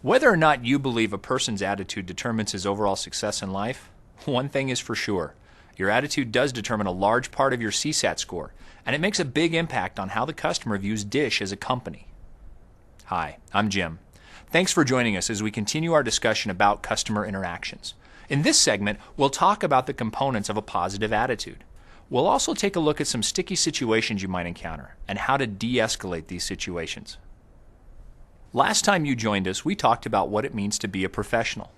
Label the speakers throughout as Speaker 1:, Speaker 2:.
Speaker 1: Whether or not you believe a person's attitude determines his overall success in life, one thing is for sure. Your attitude does determine a large part of your CSAT score, and it makes a big impact on how the customer views DISH as a company. Hi, I'm Jim. Thanks for joining us as we continue our discussion about customer interactions. In this segment, we'll talk about the components of a positive attitude. We'll also take a look at some sticky situations you might encounter and how to de-escalate these situations. Last time you joined us, we talked about what it means to be a professional.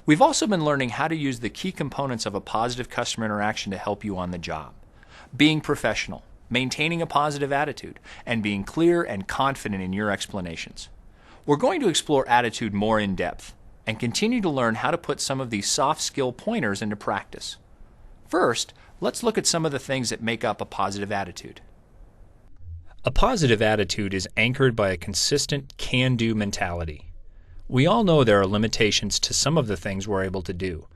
Speaker 1: We've also been learning how to use the key components of a positive customer interaction to help you on the job. Being professional, maintaining a positive attitude, and being clear and confident in your explanations. We're going to explore attitude more in depth and continue to learn how to put some of these soft skill pointers into practice. First, let's look at some of the things that make up a positive attitude. A positive attitude is anchored by a consistent can-do mentality. We all know there are limitations to some of the things we're able to do,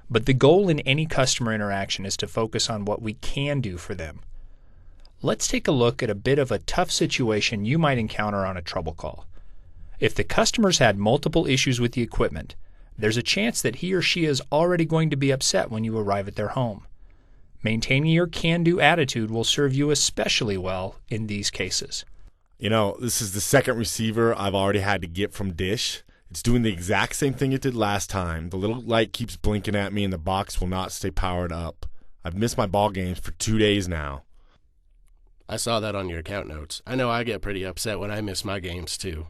Speaker 1: but the goal in any customer interaction is to focus on what we can do for them. Let's take a look at a bit of a tough situation you might encounter on a trouble call. If the customer's had multiple issues with the equipment, there's a chance that he or she is already going to be upset when you arrive at their home. Maintaining your can-do attitude will serve you especially well in these cases.
Speaker 2: You know, this is the second receiver I've already had to get from DISH. It's doing the exact same thing it did last time. The little light keeps blinking at me and the box will not stay powered up. I've missed my ball games for 2 days now.
Speaker 3: I saw that on your account notes. I know I get pretty upset when I miss my games too.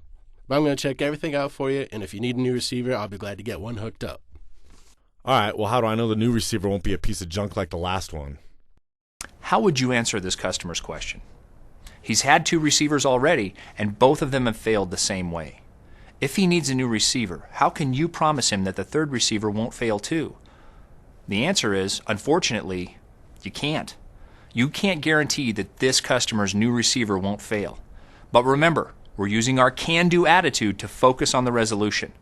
Speaker 3: But I'm going to check everything out for you, and if you need a new receiver, I'll be glad to get one hooked up.
Speaker 2: All right, well, how do I know the new receiver won't be a piece of junk like the last one?
Speaker 1: How would you answer this customer's question? He's had 2 receivers already, and both of them have failed the same way. If he needs a new receiver, how can you promise him that the 3rd receiver won't fail too? The answer is, unfortunately, you can't. You can't guarantee that this customer's new receiver won't fail. But remember, we're using our can-do attitude to focus on the resolution.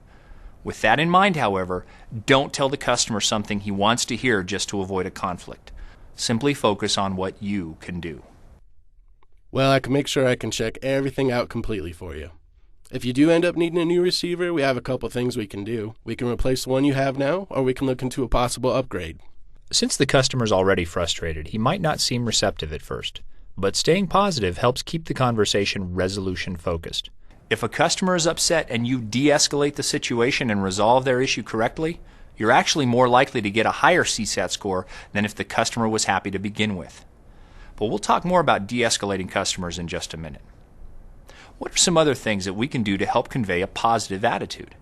Speaker 1: With that in mind, however, don't tell the customer something he wants to hear just to avoid a conflict. Simply focus on what you can do.
Speaker 3: Well, I can make sure I can check everything out completely for you. If you do end up needing a new receiver, we have a couple things we can do. We can replace the one you have now, or we can look into a possible upgrade.
Speaker 1: Since the customer's already frustrated, he might not seem receptive at first, but staying positive helps keep the conversation resolution focused. If a customer is upset and you de-escalate the situation and resolve their issue correctly, you're actually more likely to get a higher CSAT score than if the customer was happy to begin with. But we'll talk more about de-escalating customers in just a minute. What are some other things that we can do to help convey a positive attitude?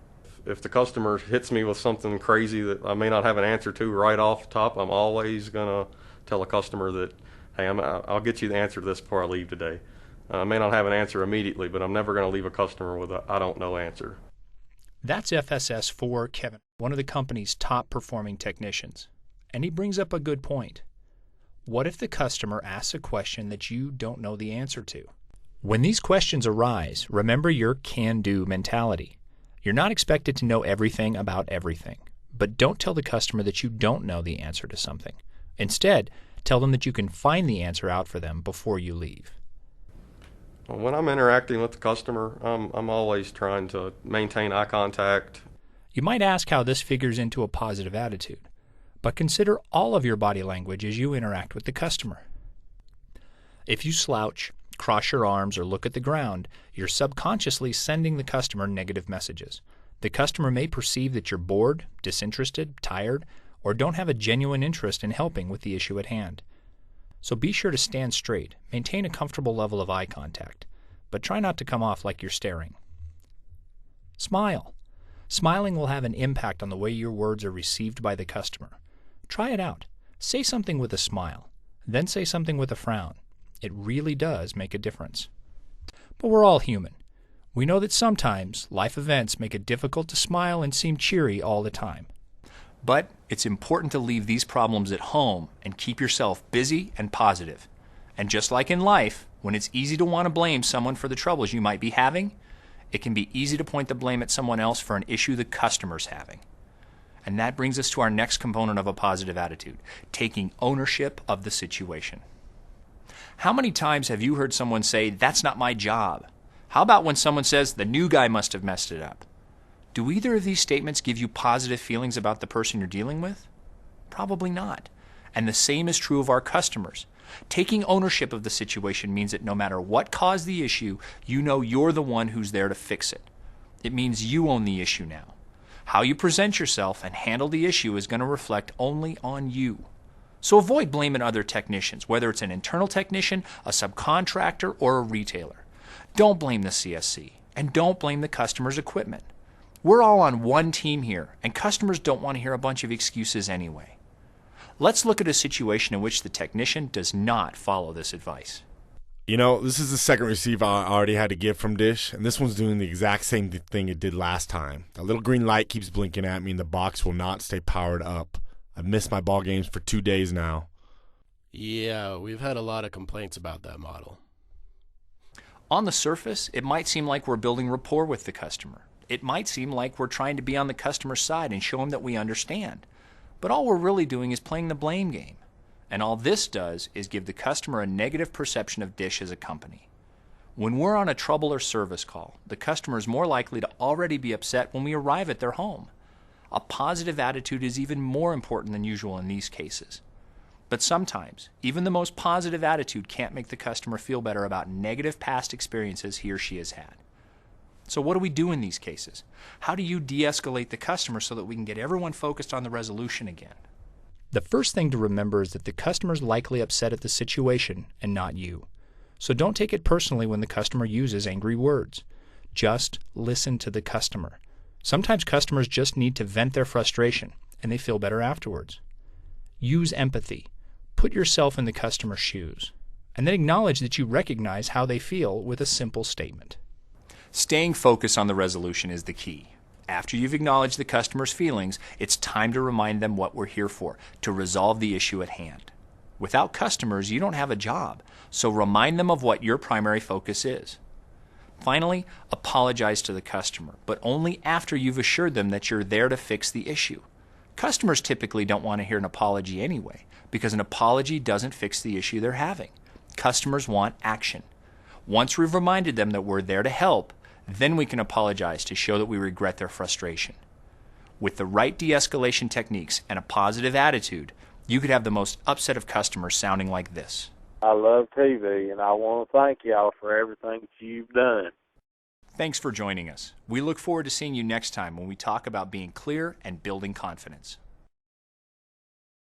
Speaker 4: If the customer hits me with something crazy that I may not have an answer to right off the top, I'm always going to tell a customer that, hey, I'll get you the answer to this before I leave today. I may not have an answer immediately, but I'm never going to leave a customer with a I don't know answer.
Speaker 1: That's FSS 4 Kevin, one of the company's top performing technicians. And he brings up a good point. What if the customer asks a question that you don't know the answer to? When these questions arise, remember your can-do mentality. You're not expected to know everything about everything, but don't tell the customer that you don't know the answer to something. Instead, tell them that you can find the answer out for them before you leave.
Speaker 4: When I'm interacting with the customer, I'm always trying to maintain eye contact.
Speaker 1: You might ask how this figures into a positive attitude, but consider all of your body language as you interact with the customer. If you slouch, cross your arms, or look at the ground, you're subconsciously sending the customer negative messages. The customer may perceive that you're bored, disinterested, tired, or don't have a genuine interest in helping with the issue at hand. So be sure to stand straight, maintain a comfortable level of eye contact, but try not to come off like you're staring. Smile. Smiling will have an impact on the way your words are received by the customer. Try it out. Say something with a smile, then say something with a frown. It really does make a difference. But we're all human. We know that sometimes life events make it difficult to smile and seem cheery all the time. But it's important to leave these problems at home and keep yourself busy and positive. And just like in life, when it's easy to want to blame someone for the troubles you might be having, it can be easy to point the blame at someone else for an issue the customer's having. And that brings us to our next component of a positive attitude, taking ownership of the situation. How many times have you heard someone say, "That's not my job"? How about when someone says, "The new guy must have messed it up"? Do either of these statements give you positive feelings about the person you're dealing with? Probably not. And the same is true of our customers. Taking ownership of the situation means that no matter what caused the issue, you know you're the one who's there to fix it. It means you own the issue now. How you present yourself and handle the issue is going to reflect only on you. So avoid blaming other technicians, whether it's an internal technician, a subcontractor, or a retailer. Don't blame the CSC, and don't blame the customer's equipment. We're all on one team here, and customers don't want to hear a bunch of excuses anyway. Let's look at a situation in which the technician does not follow this advice.
Speaker 2: You know, this is the second receiver I already had to get from Dish, and this one's doing the exact same thing it did last time. That little green light keeps blinking at me, and the box will not stay powered up. I've missed my ball games for 2 days now.
Speaker 3: Yeah, we've had a lot of complaints about that model.
Speaker 1: On the surface, it might seem like we're building rapport with the customer. It might seem like we're trying to be on the customer's side and show them that we understand. But all we're really doing is playing the blame game. And all this does is give the customer a negative perception of Dish as a company. When we're on a trouble or service call, the customer is more likely to already be upset when we arrive at their home. A positive attitude is even more important than usual in these cases. But sometimes, even the most positive attitude can't make the customer feel better about negative past experiences he or she has had. So what do we do in these cases? How do you de-escalate the customer so that we can get everyone focused on the resolution again? The first thing to remember is that the customer's likely upset at the situation and not you. So don't take it personally when the customer uses angry words. Just listen to the customer. Sometimes customers just need to vent their frustration, and they feel better afterwards. Use empathy. Put yourself in the customer's shoes, and then acknowledge that you recognize how they feel with a simple statement. Staying focused on the resolution is the key. After you've acknowledged the customer's feelings, it's time to remind them what we're here for, to resolve the issue at hand. Without customers, you don't have a job, so remind them of what your primary focus is. Finally, apologize to the customer, but only after you've assured them that you're there to fix the issue. Customers typically don't want to hear an apology anyway, because an apology doesn't fix the issue they're having. Customers want action. Once we've reminded them that we're there to help, then we can apologize to show that we regret their frustration. With the right de-escalation techniques and a positive attitude, you could have the most upset of customers sounding like this.
Speaker 5: I love TV, and I want to thank y'all for everything that you've done.
Speaker 1: Thanks for joining us. We look forward to seeing you next time when we talk about being clear and building confidence.